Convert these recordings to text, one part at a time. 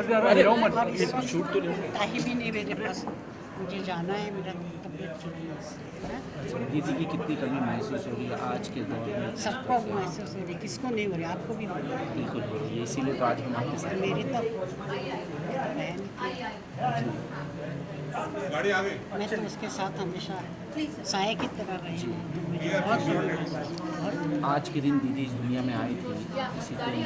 छूट तो नहीं। टाइम ही नहीं मेरे पास, मुझे जाना है, मेरा तबीयत ठीक नहीं है इसलिए, हाँ? दीदी की कितनी कमी महसूस हो रही है आज के दौर में? सबको महसूस हो रही है, किसको नहीं हो रही, आपको भी हो रही है। बिल्कुल हो रही है, इसीलिए तो आज हम आपके साथ मेरी तो बहन थी, मैं तो उसके साथ हमेशा साए की तरह रही हूँ, तो मुझे बहुत आज के दिन दीदी इस दुनिया में आई थी इसी तरह,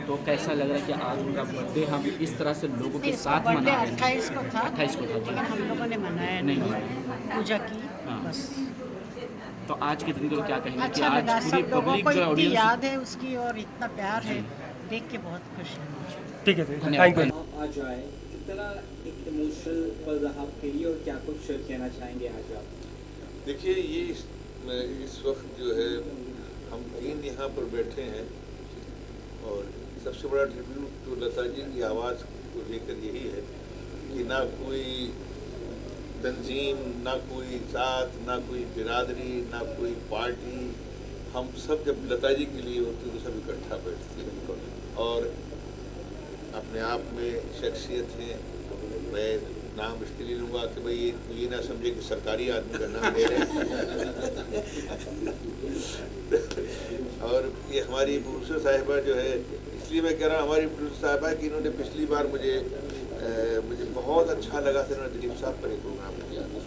तो कैसा लग रहा है कि आज उनका बर्थडे हम इस तरह से लोगों के साथ बर्थडे मना रहे हैं? 28 को था, 28 को था जी। लेकिन हम लोगों ने मनाया नहीं नहीं, मनाया। पूजा की हाँ। बस। तो आज के दिन को क्या कहेंगे कि अच्छा आज लगा, पूरी सब लोगों पब्लिक को जो इतनी ऑडियंस याद है उसकी और इतना प्यार है, देख के बहुत खुश है मुझे। ठीक है सर, धन्यवाद। Thank you. आज आए कितना एक इमोशनल पल रहा आपके लिए और क्या कुछ कहना चाहेंगे आज आप? देखिए ये इस वक्त जो है हम तीन यहाँ पर बैठे हैं और सबसे बड़ा ट्रिब्यूट तो लता जी की आवाज़ को लेकर यही है कि ना कोई तंजीम, ना कोई जात, ना कोई बिरादरी, ना कोई पार्टी, हम सब जब लता जी के लिए होते तो सब इकट्ठा बैठते हैं और अपने आप में शख्सियत है। मैं नाम इसलिए लूँगा कि भाई ये ना समझे कि सरकारी आदमी का नाम ले रहे हैं। और ये हमारी प्रोड्यूसर साहिबा जो है, इसलिए मैं कह रहा हूँ हमारी प्रोड्यूसर साहिबा कि इन्होंने पिछली बार मुझे बहुत अच्छा लगा था, इन्होंने दिलीप साहब पर एक प्रोग्राम किया था,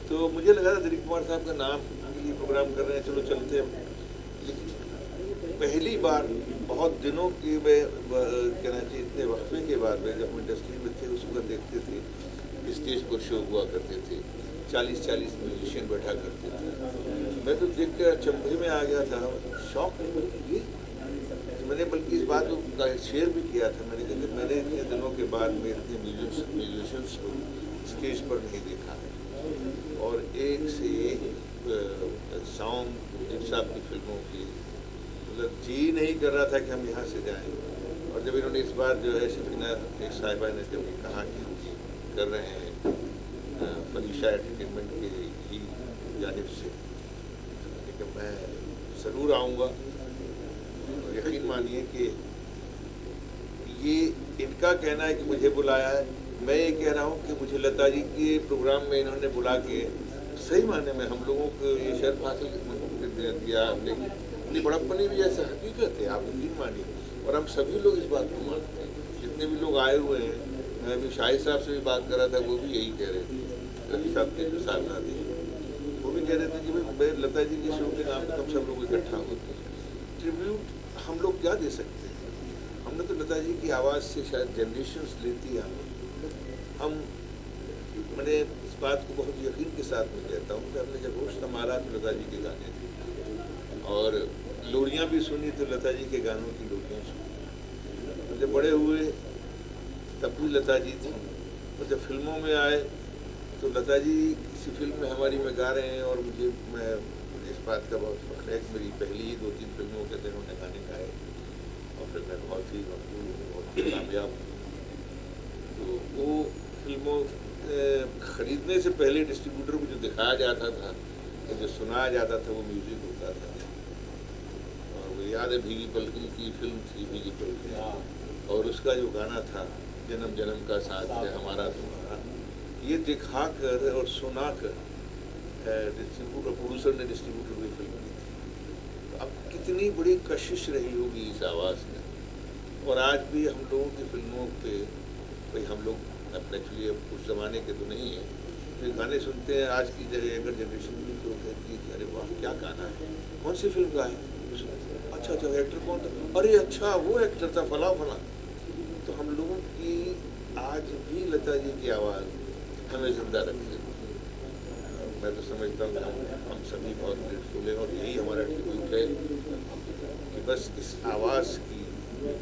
तो मुझे लगा था दिलीप कुमार साहब का नाम के लिए प्रोग्राम कर रहे हैं, चलो चलते हैं। लेकिन पहली बार बहुत दिनों की मैं कहना चाहिए इतने वक्फे के बाद में, जब हम इंडस्ट्री में थे उस वक्त देखते थे स्टेज पर शो हुआ करते थे, 40-40 म्यूजिशियन बैठा करते थे, मैं तो देख कर अचंभे में आ गया था, शौक ये मैंने बल्कि इस बात को शेयर भी किया था, मैंने कहा कि मैंने इतने दिनों के बाद में इतने म्यूजिशियंस को स्टेज पर नहीं देखा है और एक से एक सॉन्ग दिलीप साहब की फिल्मों की, मतलब जी नहीं कर रहा था कि हम यहाँ से जाएं। और जब इन्होंने इस बार जो है शफीना एक साहिबा ने जब कहा कि कर रहे हैं फरीशा एंटरटेनमेंट की ही जानिब से, लेकिन मैं ज़रूर आऊँगा। और यकीन मानिए कि ये इनका कहना है कि मुझे बुलाया है, मैं ये कह रहा हूँ कि मुझे लता जी के प्रोग्राम में इन्होंने बुला के सही मायने में हम लोगों को ये शर्फ हासिल दिया आपने, इतनी बड़प्पनी भी ऐसा हकीकत है, आप यकीन मानिए। और हम सभी लोग इस बात को मानते हैं, जितने भी लोग आए हुए हैं, मैं अभी शाहिद साहब से भी बात कर रहा था, वो भी यही कह रहे थे, रफी साहब के जो साहब थे वो भी कह रहे थे कि भाई लता जी के शो के नाम पर हम सब लोग इकट्ठा होते हैं। ट्रिब्यूट हम लोग क्या दे सकते हैं, हमने तो लता जी की आवाज़ से शायद जनरेशन्स लेती है हम। मैंने इस बात को बहुत यकीन के साथ में कहता हूँ कि हमने जब होश संभाला तो लता जी के गाने थे और लोरियाँ भी सुनी तो लता जी के गानों की लोरियाँ सुनी। तो जब बड़े हुए तब भी लता जी थी, और जब फिल्मों में आए तो लता जी किसी फिल्म में हमारी में गा रहे हैं और मुझे इस बात का बहुत फख्र है कि मेरी पहली ही 2-3 फिल्मों के दिन उन्होंने गाने गाए और फिर मैं बहुत ही मकबूल हूँ, बहुत ही कामयाब हूँ। तो वो फिल्मों ख़रीदने से पहले डिस्ट्रीब्यूटर को जो दिखाया जाता था, जो सुनाया जाता था, वो म्यूज़िक होता था। और वो याद है भीगी पलकों की फिल्म थी भीगी पलकें, और उसका जो गाना था जन्म जन्म का साथ है हमारा तुम्हारा, ये दिखा कर और सुना कर डिस्ट्रीब्यूटर प्रोड्यूसर ने डिस्ट्रीब्यूटर की फिल्म की थी। तो अब कितनी बड़ी कशिश रही होगी इस आवाज़ में। और आज भी हम लोगों की फिल्मों पे भाई हम लोग एक्चुअली अब उस ज़माने के तो नहीं है, तो गाने सुनते हैं आज की अगर जनरेशन भी तो कहती है कि अरे वाह क्या गाना है, कौन सी फिल्म का है, अच्छा अच्छा एक्टर कौन था, अरे अच्छा वो एक्टर था फला फला। तो हम लोगों की आज भी लता जी की आवाज़ हमें जिंदा रखते हैं। मैं तो समझता हूँ कि हम सभी बहुत ग्रेटफुल हैं और यही हमारा ट्रिब्यूट है कि बस इस आवाज़ की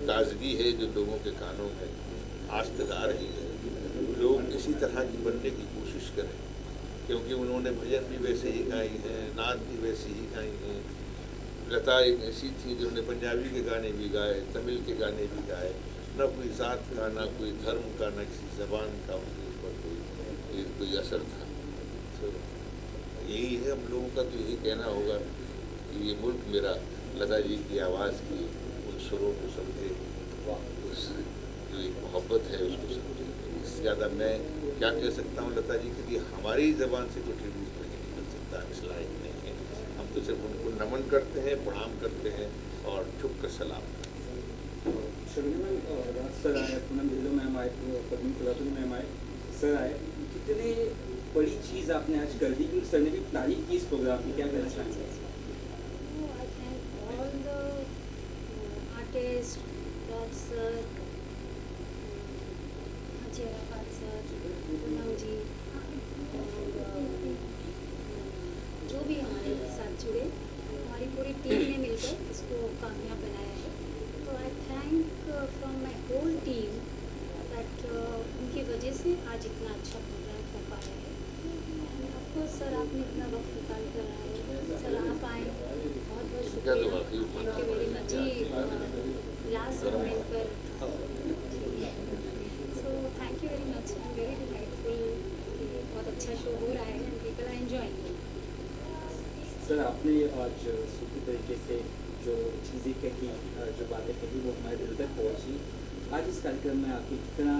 ताजगी है जो लोगों के कानों में आज तक आ रही है, लोग इसी तरह की बनने की कोशिश करें, क्योंकि उन्होंने भजन भी वैसे ही गाई हैं, नात भी वैसे ही गाई हैं। लता एक ऐसी थी जिन्होंने पंजाबी के गाने भी गाए, तमिल के गाने भी गाए, न कोई ज़ात का, ना कोई धर्म का, न किसी ज़बान का उनके ऊपर कोई असर था। तो यही है हम लोगों का, तो यही कहना होगा कि ये मुल्क मेरा लता जी की आवाज़ की उन सुरों को समझे, उस जो एक मोहब्बत मोहब्बत है उसको समझें। इससे ज़्यादा मैं क्या कह सकता हूँ लता जी के लिए, हमारी ज़बान से कोई ट्रिब्यूट नहीं निकल सकता, इस लायक नहीं है। हम तो सिर्फ उनको नमन करते हैं, प्रणाम करते हैं और झुक कर सलाम करते हैं। शर्मिला मैम, राज सर आए, पूनम ढिल्लों मैम आए, पद्मिनी कुलकर्णी मैम आए, सर आए, कितने बड़ी चीज़ आपने आज कर दी कि सर ने भी तारीफ की इस प्रोग्राम की, क्या कहना चाहेंगे? I thank all the artists, Raj sir, Haji Arafat sir, Poonam जी, और जो भी हमारे साथ जुड़े, हमारी पूरी टीम ने मिलकर इसको कामयाब बनाया है। तो I thank from my whole team that उनकी वजह से आज इतना अच्छा प्रोग्राम हो पाया है। ऑफकोर्स सर, आपने इतना वक्त निकाल कर आए, सर आप आए, बहुत बहुत शुक्रिया, थैंक यू वेरी मच जी। लास्ट मोमेंट पर so thank you very much, I am very delightful कि बहुत अच्छा शो हो रहा है and people are enjoying. Sir, आपने आज सूखी तरीके से जो चीज़ें कही, जो बातें कही, वो हमारे दिल तक पहुँची। आज इस कार्यक्रम में आपकी कितना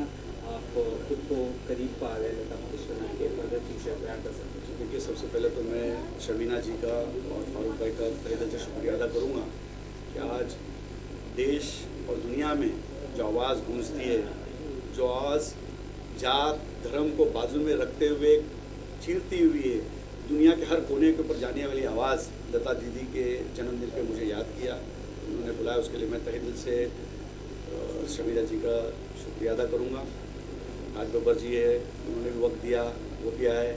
आप खुद को करीब पा रहे हैं लता मंगेशकर मैम के, फर्दर फ्यूचर बयान कर सकते हैं? देखिए, सबसे पहले तो मैं शर्मिला जी का और फारूक भाई का तहे दिल से शुक्रिया अदा करूँगा कि आज देश और दुनिया में जो आवाज़ गूंजती है, जो आवाज़ जात धर्म को बाजू में रखते हुए चीरती हुई है, दुनिया के हर कोने के ऊपर जाने वाली आवाज़ लता दीदी के जन्मदिन पे मुझे याद किया, उन्होंने बुलाया, उसके लिए मैं तहे दिल से शर्मिला जी का शुक्रिया अदा करूँगा। आज बब्बर जी है, उन्होंने भी वक्त दिया, वो भी आए।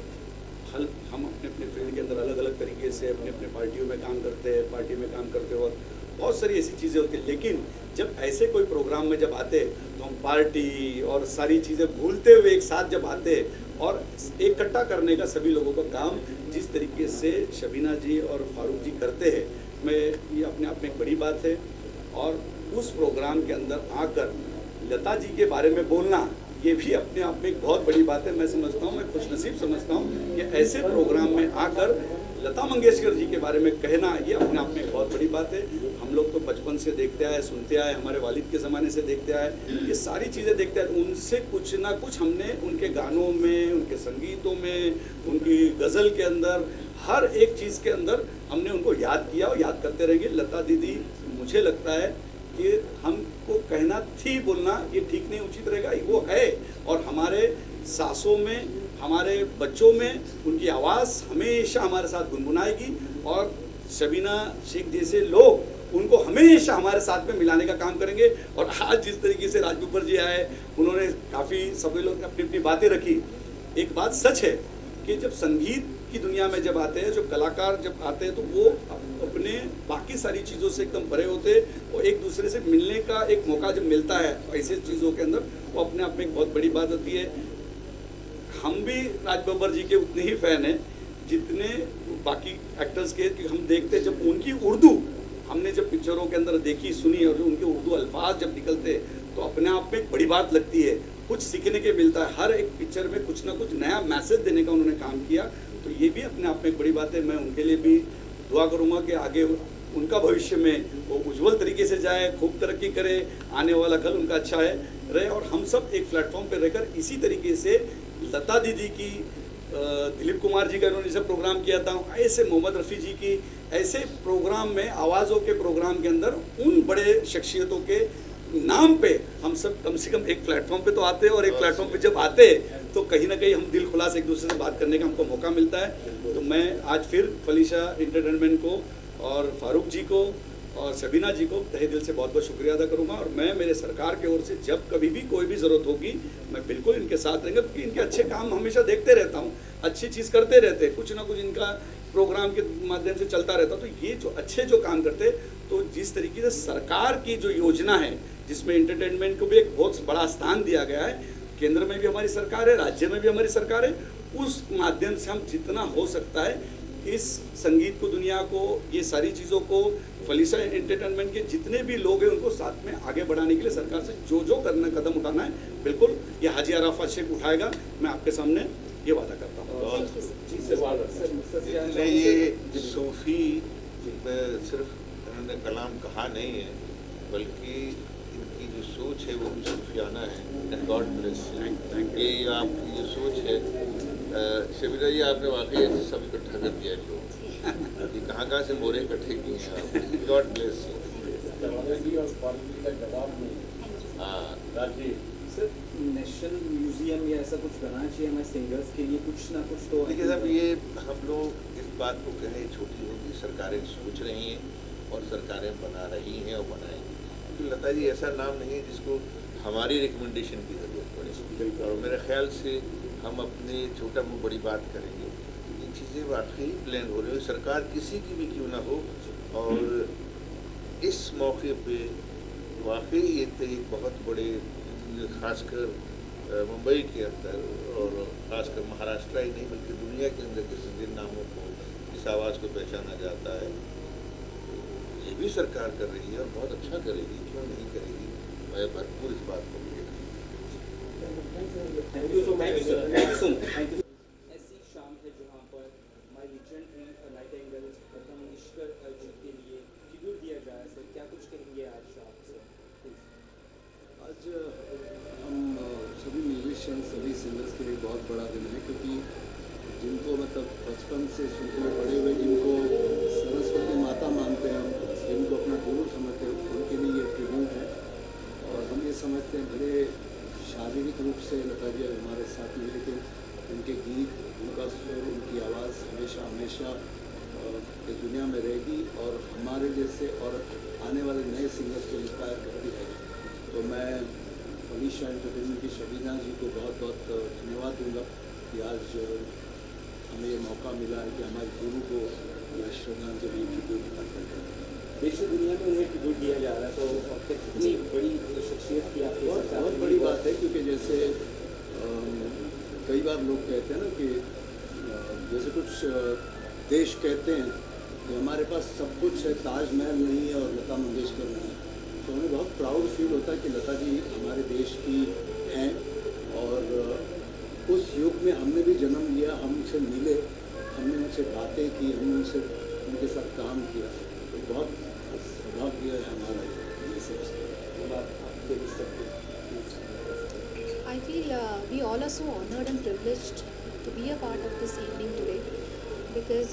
हम अपने अपने फील्ड के अंदर अलग अलग तरीके से अपने अपने पार्टियों में काम करते हैं, पार्टी में काम करते हो, और बहुत सारी ऐसी चीज़ें होती हैं। लेकिन जब ऐसे कोई प्रोग्राम में जब आते तो हम पार्टी और सारी चीज़ें भूलते हुए एक साथ जब आते और इकट्ठा करने का सभी लोगों का काम जिस तरीके से शबीना जी और फारूक जी करते हैं, मैं ये अपने आप में एक बड़ी बात है। और उस प्रोग्राम के अंदर आकर लता जी के बारे में बोलना, ये भी अपने आप में एक बहुत बड़ी बात है। मैं समझता हूँ, मैं खुशनसीब समझता हूँ कि ऐसे प्रोग्राम में आकर लता मंगेशकर जी के बारे में कहना, ये अपने आप में एक बहुत बड़ी बात है। हम लोग तो बचपन से देखते आए, सुनते आए, हमारे वालिद के ज़माने से देखते आए, ये सारी चीज़ें देखते आए। उनसे कुछ ना कुछ हमने उनके गानों में, उनके संगीतों में, उनकी गज़ल के अंदर, हर एक चीज़ के अंदर हमने उनको याद किया और याद करते रहेंगे। लता दीदी, मुझे लगता है कि हमको कहना थी बोलना ये ठीक नहीं, उचित रहेगा, वो है। और हमारे सांसों में, हमारे बच्चों में उनकी आवाज़ हमेशा हमारे साथ गुनगुनाएगी। और शबीना शेख जैसे लोग उनको हमेशा हमारे साथ में मिलाने का काम करेंगे। और आज जिस तरीके से राज बब्बर जी आए, उन्होंने काफ़ी सभी लोग अपनी अपनी बातें रखी। एक बात सच है कि जब संगीत की दुनिया में जब आते हैं, जो कलाकार जब आते हैं, तो वो अपने बाकी सारी चीज़ों से एकदम परे होते हैं और एक दूसरे से मिलने का एक मौका जब मिलता है ऐसे चीज़ों के अंदर, वो अपने आप में एक बहुत बड़ी बात होती है। हम भी राज बब्बर जी के उतने ही फ़ैन हैं जितने बाकी एक्टर्स के, कि हम देखते जब उनकी उर्दू हमने जब पिक्चरों के अंदर देखी, सुनी, और जो उनके उर्दू अल्फाज जब निकलते तो अपने आप में एक बड़ी बात लगती है, कुछ सीखने के मिलता है। हर एक पिक्चर में कुछ ना कुछ नया मैसेज देने का उन्होंने काम किया, तो ये भी अपने आप में एक बड़ी बात है। मैं उनके लिए भी दुआ करूँगा कि आगे उनका भविष्य में वो उज्जवल तरीके से जाए, खूब तरक्की करे, आने वाला कल उनका अच्छा है रहे। और हम सब एक प्लेटफॉर्म पर रहकर इसी तरीके से लता दीदी की, दिलीप कुमार जी का इन्होंने जैसे प्रोग्राम किया था, ऐसे मोहम्मद रफ़ी जी की, ऐसे प्रोग्राम में, आवाज़ों के प्रोग्राम के अंदर उन बड़े शख्सियतों के नाम पे हम सब कम से कम एक प्लेटफॉर्म पे तो आते हैं। और एक प्लेटफॉर्म पे जब आते हैं तो कहीं ना कहीं हम दिल खुला से एक दूसरे से बात करने का हमको मौका मिलता है। तो मैं आज फिर फलीशा एंटरटेनमेंट को और फारूक जी को और शबीना जी को तहे दिल से बहुत बहुत शुक्रिया अदा करूंगा। और मैं मेरे सरकार की ओर से जब कभी भी कोई भी ज़रूरत होगी, मैं बिल्कुल इनके साथ रहेंगे, क्योंकि इनके अच्छे काम हमेशा देखते रहता हूँ, अच्छी चीज़ करते रहते हैं, कुछ ना कुछ इनका प्रोग्राम के माध्यम से चलता रहता। तो ये जो अच्छे जो काम करते, तो जिस तरीके से सरकार की जो योजना है, जिसमें एंटरटेनमेंट को भी एक बहुत बड़ा स्थान दिया गया है, केंद्र में भी हमारी सरकार है, राज्य में भी हमारी सरकार है, उस माध्यम से हम जितना हो सकता है इस संगीत को, दुनिया को, ये सारी चीज़ों को, फलीशा एंटरटेनमेंट के जितने भी लोग हैं उनको साथ में आगे बढ़ाने के लिए सरकार से जो जो करना कदम उठाना है, बिल्कुल ये हाजी अराफत शेख उठाएगा। मैं आपके सामने ये वादा करता हूँ। ये सूफ़ी में सिर्फ उन्होंने कलाम कहा नहीं है, बल्कि इनकी जो सोच है वो भी सूफियाना है, and God bless. Thank you. ये आपकी जो सोच है, शबीना जी आपने वाकई सब इकट्ठा कर दिया जो ये कहाँ से मोरे इकट्ठे किए हैं आप, गॉड ब्लेस। हाँ, सर नेशनल म्यूजियम या ऐसा कुछ बनाना चाहिए हमारे सिंगर्स के लिए, कुछ ना कुछ तो। देखिए साहब, ये हम लोग इस बात को कहें छोटी होगी, सरकारें सोच रही हैं और सरकारें बना रही हैं और बनाएंगी। तो लता जी ऐसा नाम नहीं है जिसको हमारी रिकमेंडेशन की ज़रूरत पड़े, और मेरे ख्याल से हम अपने छोटा मुँह बड़ी बात करेंगे। ये चीज़ें वाकई प्लान हो रही है, सरकार किसी की भी क्यों ना हो। और इस मौके पे वाकई ये तो एक बहुत बड़े, खासकर मुंबई के अंदर और ख़ासकर महाराष्ट्र ही नहीं बल्कि दुनिया के अंदर के जिन नामों को, इस आवाज़ को पहचाना जाता है, ये भी सरकार कर रही है और बहुत अच्छा करेगी, क्यों नहीं करेगी। मैं भरपूर इस बात को लेकर। Thank you so much sir, thank you so much. ऐसी शाम है जहाँ पर हमारे लेजेंडरी नाइटिंगेल्स लता मंगेशकर जी के लिए ट्रिब्यूट दिया जाए। सर क्या कुछ कहेंगे आज आप सर? आज हम सभी म्यूजिशियन, सभी सिंगर्स के लिए बहुत बड़ा दिन है, क्योंकि जिनको मतलब बचपन से सुनते हुए बड़े हुए, जिनको सरस्वती माता मानते हैं हम, जिनको अपना गुरु समझते हैं, उनके लिए ये ट्रिब्यूट है। और हम ये समझते हैं बड़े शारीरिक रूप से लता जी हमारे साथ में, लेकिन उनके गीत, उनका सुर, उनकी आवाज़ हमेशा हमेशा इस दुनिया में रहेगी और हमारे जैसे और आने वाले नए सिंगर्स को इंस्पायर करती रहेगी। तो मैं फलीशा एंटरटेनमेंट की शबीना जी को बहुत बहुत धन्यवाद दूंगा कि आज हमें ये मौका मिला है कि हमारे गुरु को श्रद्धांजलि ट्रिब्यूट करते हैं। देश और दुनिया में उन्हें ट्रिब्यूट दिया जा रहा है, तो अब तक कितनी बड़ी शख्सियत की आपके बहुत बहुत बड़ी बात है, क्योंकि जैसे कई बार लोग कहते हैं ना कि जैसे कुछ देश कहते हैं कि हमारे पास सब कुछ है, ताजमहल नहीं है और लता मंगेशकर नहीं है, तो हमें बहुत प्राउड फील होता है कि लता जी हमारे देश की हैं। और उस युग में हमने भी जन्म लिया, हम उनसे मिले, हमने उनसे बातें की, हमने उनके साथ काम किया, तो बहुत सौभाग्य है हमारा ये समझते। I feel we all are so honored and privileged to be a part of this evening today because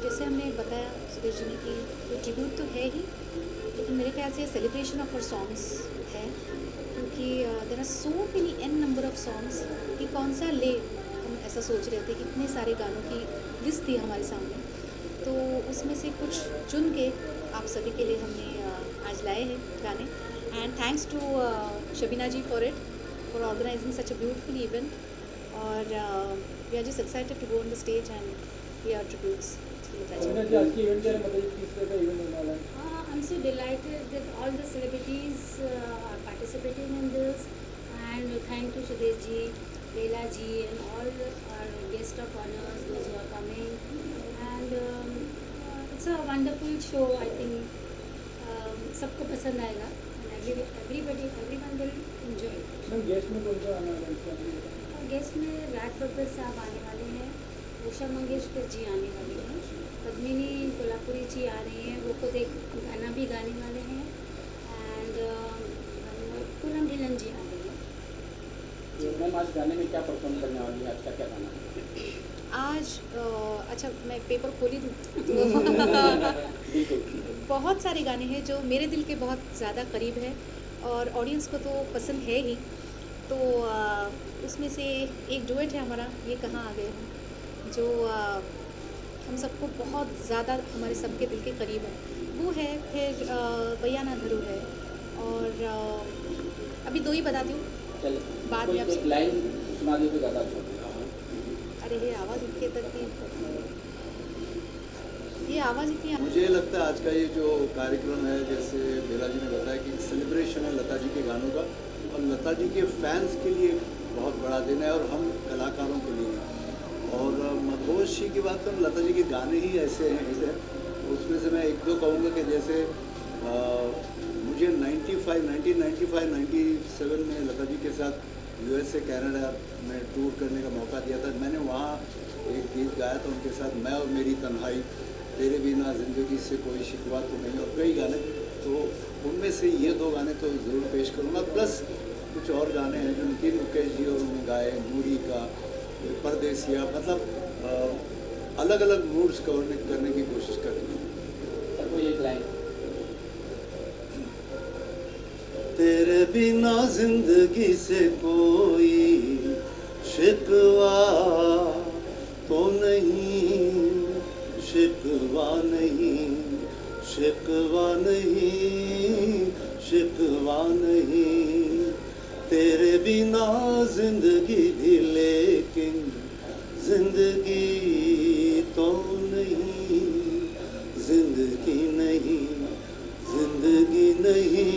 जैसे हमने बताया सुदेश जी ने कि ये ट्रिब्यूट तो है ही, लेकिन मेरे ख्याल से सेलिब्रेशन ऑफ आवर सॉन्ग्स है, क्योंकि there are so many an number of songs कि कौन सा ले। हम ऐसा सोच रहे थे कि इतने सारे गानों की लिस्ट थी हमारे सामने, तो उसमें से कुछ चुन के आप सभी के लिए हमने आज लाए हैं गाने। And thanks to Shabina ji for organising such a beautiful event, और we are just excited to go on the stage and we are tributes. I'm so delighted that all the celebrities are participating in this, and thank to Sudesh ji, Leela ji, and all our guests of honors, those who are coming, and it's a wonderful show. I think सबको पसंद आएगा, and everyone will enjoy it. Guest में राज बब्बर साहब आने वाले हैं, उषा मंगेशकर जी आने वाले हैं, पद्मिनी कोल्हापुरी जी आ रही हैं, वो खुद एक गाना भी गाने वाले हैं, एंड पूनम ढिलन जी आ रही हैं। मैम आज गाने में क्या परफॉर्म करने वाली है, आज का क्या गाना है? आज अच्छा मैं पेपर खोली दूँ बहुत सारे गाने हैं जो मेरे दिल के बहुत ज़्यादा करीब है और ऑडियंस को तो पसंद है ही, तो उसमें से एक डुएट है हमारा, ये कहाँ आ गए हम, जो हम सबको बहुत ज़्यादा हमारे सबके दिल के करीब है, वो है। फिर भैया ना धरू है, और अभी दो ही बताती हूँ, बाद में एक लाइन सुना दी तो ज़्यादा अच्छा होगा। अरे ये आवाज़ इतने तक की, ये आवाज़ इतनी मुझे लगता है आज का ये जो कार्यक्रम है, जैसे बेला जी ने बताया कि सेलिब्रेशन है लता जी के गानों का, और लता जी के फैंस के लिए बहुत बड़ा दिन है और हम कलाकारों के लिए। और मधोश जी की बात करूँ, लता जी के गाने ही ऐसे हैं, उसमें से मैं एक दो कहूँगा कि जैसे मुझे 1995, 97 में लता जी के साथ USA कनाडा में टूर करने का मौका दिया था। मैंने वहाँ एक गीत गाया था उनके साथ, मैं और मेरी तन्हाई, तेरे बिना ज़िंदगी से कोई शिकवा तो नहीं, और कई गाने। तो उनमें से ये 2 गाने तो ज़रूर पेश करूँगा, प्लस कुछ और गाने हैं जो नितिन मुकेश जी और उन्होंने गाए, नूरी का, परदेसिया, मतलब अलग अलग मूड्स कवर करने की कोशिश कर रही हूँ। सर कोई एक लाइन। तेरे बिना जिंदगी से कोई शिकवा तो नहीं, शिकवा नहीं, शिकवा नहीं, शिकवा नहीं, तेरे बिना जिंदगी भी लेकिन जिंदगी तो नहीं, जिंदगी नहीं, जिंदगी नहीं,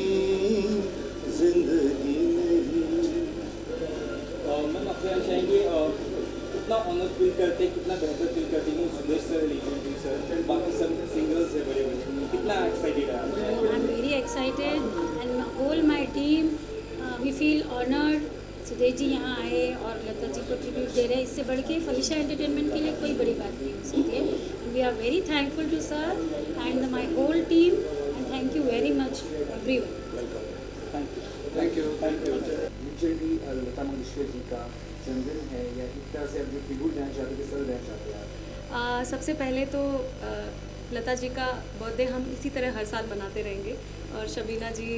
जिंदगी नहीं। मैम आपसे जानना चाहेंगे कितना ऑनर फील करते, कितना बेहतर फील करते हैं सुदेश सर, लीजेंडरी सर, बाकी सब सिंगर्स है बड़े बड़े, कितना एक्साइटेड है आप? I am very excited and whole my team we feel honoured. Sudesh ji यहाँ आए और लता जी को ट्रिब्यूट दे रहे हैं, इससे बढ़ के फलिशा एंटरटेनमेंट के लिए कोई बड़ी बात नहीं हो सकती है। We are very thankful to sir and my whole team and thank you very much everyone. Thank you. Legendary Lata Mangeshkar ji का जन्मदिन है, या एक तरह से आप जो ट्रिब्यूट देना चाहते हैं, सर देना चाहते हैं आप? सबसे पहले तो लता जी का बर्थडे हम इसी तरह हर साल मनाते रहेंगे और शबीना जी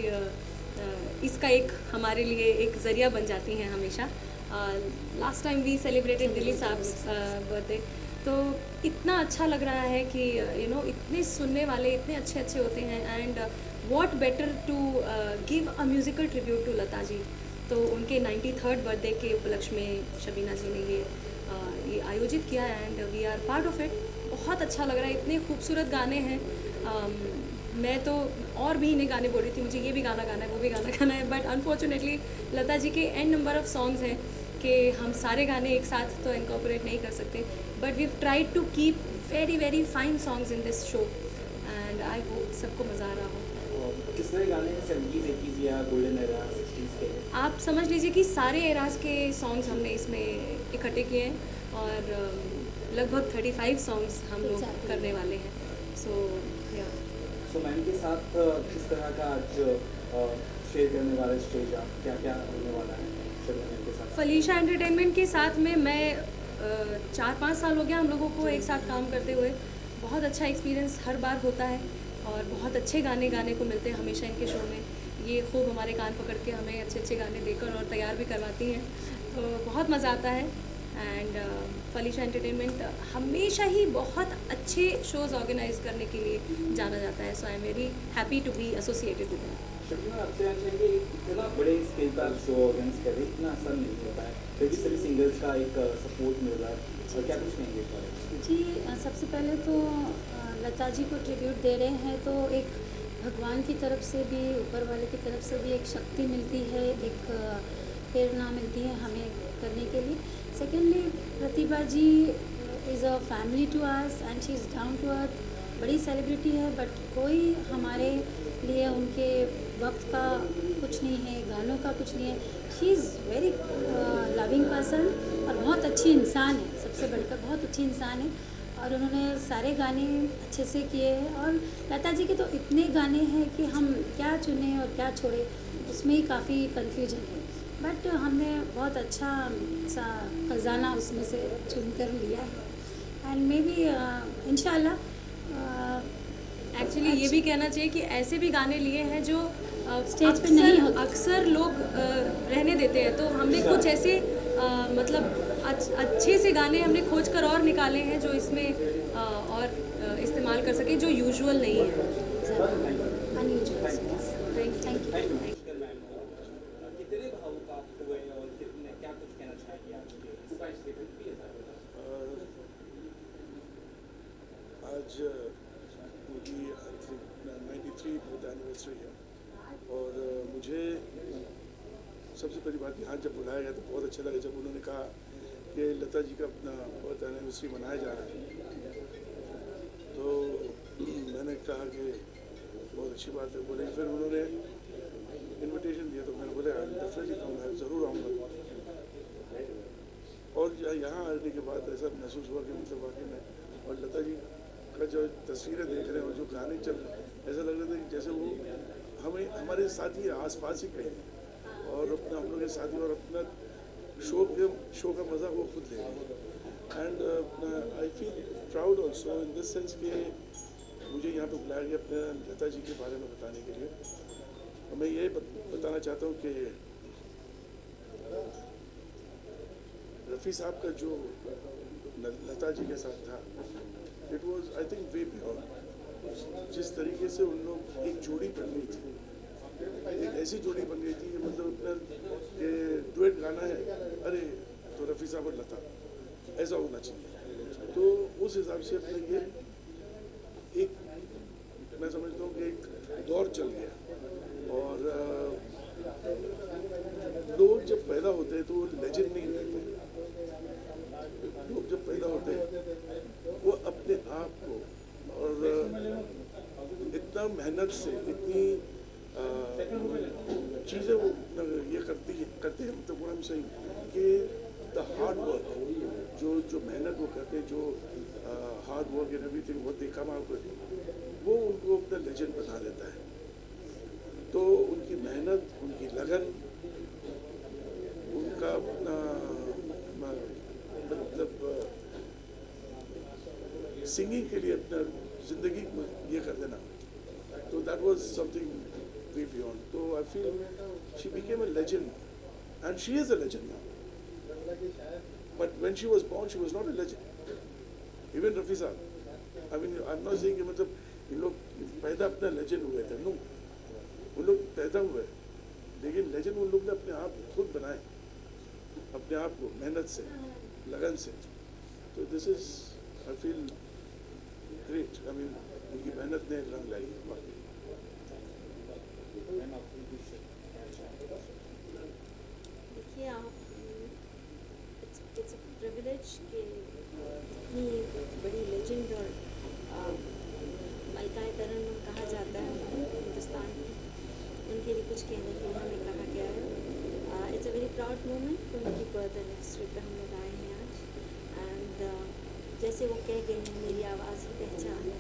इसका एक हमारे लिए एक ज़रिया बन जाती हैं हमेशा। Last time we celebrated Delhi Sahab birthday, तो इतना अच्छा लग रहा है कि इतने सुनने वाले इतने अच्छे अच्छे होते हैं and what better to give a musical tribute to Lata ji. तो उनके 93rd बर्थडे के उपलक्ष्य में शबीना जी ने ये आयोजित किया and we are part of it. बहुत अच्छा लग रहा है, इतने खूबसूरत गाने हैं। मैं तो और भी इन्हें गाने बोल रही थी, मुझे ये भी गाना गाना है, वो भी गाना गाना है, बट अनफॉर्चुनेटली लता जी के एन नंबर ऑफ सॉन्ग्स हैं कि हम सारे गाने एक साथ तो इनकॉर्पोरेट नहीं कर सकते, but we tried to keep very very fine songs in this show and I hope सबको मज़ा आ रहा हो। किस तरह गाने हैं, 70s 80s या गोल्डन एरा 60s के? आप समझ लीजिए कि सारे एराज के सॉन्ग्स हमने इसमें इकट्ठे किए हैं और लगभग 35 सॉन्ग्स हम लोग करने वाले हैं। सो मैम के साथ किस तरह का आज शेयर करने वाला स्टेज, आप क्या क्या होने वाला है शबीना के साथ? फलिशा एंटरटेनमेंट के साथ में मैं 4-5 साल हो गया हम लोगों को एक साथ काम करते हुए। बहुत अच्छा एक्सपीरियंस हर बार होता है और बहुत अच्छे गाने गाने को मिलते हैं हमेशा इनके शो में। ये खूब हमारे कान पकड़ के हमें अच्छे अच्छे गाने देकर और तैयार भी करवाती हैं, तो बहुत मज़ा आता है। एंड फलिशा एंटरटेनमेंट हमेशा ही बहुत अच्छे शोज़ ऑर्गेनाइज करने के लिए जाना जाता है, so I am very happy to be associated with that. Shabina, आपसे जानना चाहेंगे इतना बड़े स्केल पर शो ऑर्गेनाइज कर रहे, इतना आसान नहीं होता है, फिर भी सभी सिंगर्स का एक सपोर्ट मिल रहा है, और क्या कुछ कहेंगे इस बारे में? जी, सबसे पहले तो लता जी को ट्रिब्यूट दे रहे हैं तो एक भगवान की तरफ से भी, ऊपर वाले की तरफ से भी एक शक्ति मिलती है, एक प्रेरणा मिलती है हमें करने के लिए। Secondly, Pratibha ji is a family to us and she is down to earth. बड़ी सेलिब्रिटी है बट कोई हमारे लिए उनके वक्त का कुछ नहीं है, गानों का कुछ नहीं है। She is very loving person और बहुत अच्छी इंसान है, सबसे बढ़कर बहुत अच्छी इंसान है और उन्होंने सारे गाने अच्छे से किए हैं। और लता जी के तो इतने गाने हैं कि हम क्या चुनें और क्या छोड़ें, उसमें ही काफ़ी कन्फ्यूजन है, बट हमने बहुत अच्छा सा खजाना उसमें से चुन कर लिया है एंड मे बी इंशाल्लाह। एक्चुअली ये भी कहना चाहिए कि ऐसे भी गाने लिए हैं जो स्टेज पे नहीं होते, अक्सर लोग रहने देते हैं, तो हमने कुछ ऐसे मतलब अच्छे से गाने हमने खोज कर और निकाले हैं जो इसमें और इस्तेमाल कर सके, जो यूजुअल नहीं है। अनयूजुअल। Thank you. कितने भावुक आप हुए और कितने, क्या कुछ कहना चाहेंगे आप मुझे इस बार स्टेटमेंट भी है सर? आज उनकी 93 बर्थ एनिवर्सरी है और मुझे सबसे पहली बात यहाँ जब बुलाया गया तो बहुत अच्छा लगा जब उन्होंने कहा कि लता जी का अपना बर्थ एनिवर्सरी मनाया जा रहा है, तो मैंने कहा कि बहुत अच्छी बात है। बोले फिर उन्होंने इनविटेशन दिया तो मैंने बोले डेफिनेटली कहूँगा, ज़रूर आऊँगा। और यहाँ आने के बाद ऐसा महसूस हुआ कि मतलब वाकई में, और लता जी का जो तस्वीरें देख रहे हैं और जो गाने चल रहे हैं, ऐसा लग रहा था कि जैसे वो हमारे साथ ही आस-पास ही कहीं हैं और अपना हम लोग के साथ ही और अपना शो का मज़ा वो खुद ले रहे हैं। And I feel proud also in this sense कि मुझे यहाँ पे बुलाया गया अपने लता जी के बारे में बताने के लिए। और मैं ये बताना चाहता हूँ कि रफ़ी साहब का जो लता जी के साथ था, it was I think way beyond. जिस तरीके से उन लोग एक जोड़ी बन गई थी, एक ऐसी जोड़ी बन गई थी कि मतलब कि डुएट गाना है, अरे तो रफ़ी साहब और लता, ऐसा होना चाहिए। तो उस हिसाब से अपने ये एक मैं समझता हूँ कि एक दौर चल गया। और लोग जब पैदा होते हैं तो वो लेजेंड नहीं रहते। लोग जब पैदा होते हैं वो अपने आप को और इतना मेहनत से इतनी चीज़ें वो ये करते हैं मतलब वो हम सही कि द हार्ड वर्क, जो मेहनत वो करते हैं, जो हार्ड वर्क एंड एवरीथिंग वो देखा मार कर वो उनको अपना लेजेंड बना देता है। तो उनकी मेहनत, उनकी लगन, उनका अपना मतलब सिंगिंग के लिए अपना ज़िंदगी ये कर देना, तो that was something way beyond. तो I feel she became a legend and she is a legend now, but when she was born she was not a legend. Even Rafi sahab, I mean I am not saying कि मतलब इन लोग पैदा अपना legend हुए थे, no, वो लोग पैदा हुए लेकिन लेजेंड उन लोग ने अपने आप खुद बनाए, अपने आप को मेहनत से, लगन से। तो this is I feel great. I mean उनकी मेहनत ने रंग लाई है वाकई। देखिए आप, इट्स अ प्रिविलेज कि इतनी बड़ी लेजेंड और मलकाए तरन्नुम कहा जाता है हिंदुस्तान में, उनके लिए कुछ कहने के लिए हमें कहा गया है। It's a very proud moment. उनकी बर्थ एनिवर्सरी पे हम लोग आए हैं आज। एंड जैसे वो कह गए हैं मेरी आवाज़ ही पहचान है,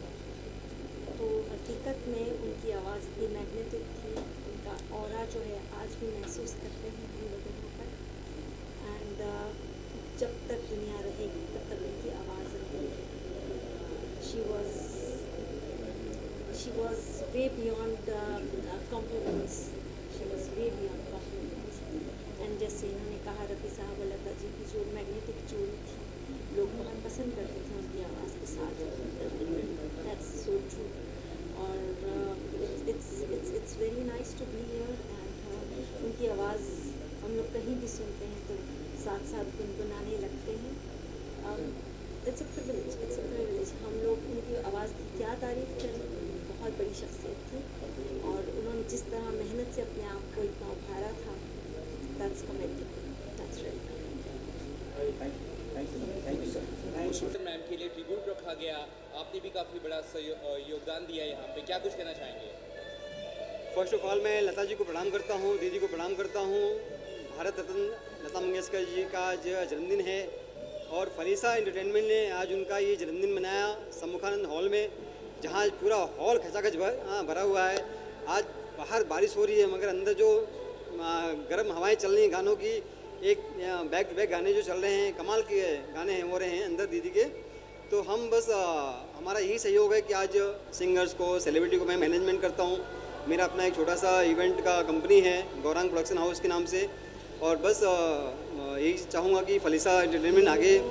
तो हकीकत में उनकी आवाज़ इतनी मैग्नेटिक थी, उनका ऑरा जो है आज भी महसूस करते हैं हम लोग यहाँ पर। एंड जब तक दुनिया रहेगी तब तक उनकी आवाज़ रहेगी। She was way beyond compliments, she was way beyond compliments. And जैसे इन्होंने कहा रफ़ी साहब और लता जी की जो मैग्नेटिक जोड़ी थी, लोग बहुत पसंद करते थे उनकी आवाज़ के साथ। That's so true. और it's very nice to be here. And उनकी आवाज़ हम लोग कहीं भी सुनते हैं तो साथ साथ गुनगुनाने लगते हैं। It's a privilege, it's a privilege. हम लोग उनकी आवाज़ की क्या तारीफ़ करें, बहुत बड़ी शख्सियत थी और उन्होंने जिस तरह मेहनत से अपने आप को इतना उभारा था, that's commendable, that's right. Thank you sir. Ma'am के लिए ट्रिब्यूट रखा गया, आपने भी काफ़ी बड़ा योगदान दिया यहाँ पे, क्या कुछ कहना चाहेंगे? फर्स्ट ऑफ ऑल मैं लता जी को प्रणाम करता हूँ, दीदी को प्रणाम करता हूँ। भारत रत्न लता मंगेशकर जी का आज जन्मदिन है और फरीसा एंटरटेनमेंट ने आज उनका ये जन्मदिन मनाया सम्मुखानंद हॉल में, जहाँ पूरा हॉल खचाखच भरा हुआ है। आज बाहर बारिश हो रही है मगर अंदर जो गर्म हवाएं चल रही हैं गानों की, एक बैक टू बैक गाने जो चल रहे हैं, कमाल के गाने हो रहे हैं अंदर दीदी के। तो हम बस हमारा यही सहयोग है कि आज सिंगर्स को, सेलिब्रिटी को मैं मैनेजमेंट करता हूँ। मेरा अपना एक छोटा सा इवेंट का कंपनी है गौरांग प्रोडक्शन हाउस के नाम से, और बस यही चाहूँगा कि फलीसा एंटरटेनमेंट आगे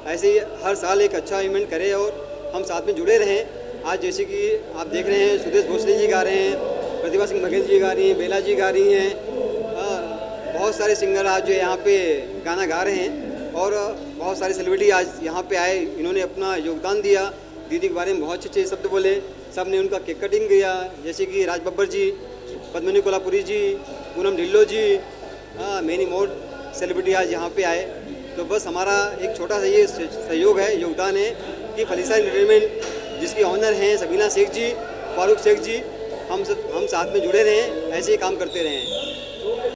ऐसे ही हर साल एक अच्छा इवेंट करे और हम साथ में जुड़े रहें। आज जैसे कि आप देख रहे हैं सुदेश भोसले जी गा रहे हैं, प्रतिभा सिंह बघेल जी गा रही हैं, बेला जी गा रही हैं, बहुत सारे सिंगर आज जो यहाँ पे गाना गा रहे हैं और बहुत सारे सेलिब्रिटी आज यहाँ पे आए, इन्होंने अपना योगदान दिया। दीदी के बारे में बहुत अच्छे शब्द बोले, सब ने उनका केक कटिंग किया, जैसे कि राज बब्बर जी, पद्मिनी कोल्हापुरी जी, पूनम ढिल्लो जी, मैनी मोर सेलिब्रिटी आज यहाँ पे आए। तो बस हमारा एक छोटा सा ये सहयोग है, योगदान है कि फलीसा एंटरटेनमेंट जिसके ऑनर हैं सबीना शेख जी, फारूक शेख जी, हम साथ में जुड़े रहें, ऐसे ही काम करते रहें।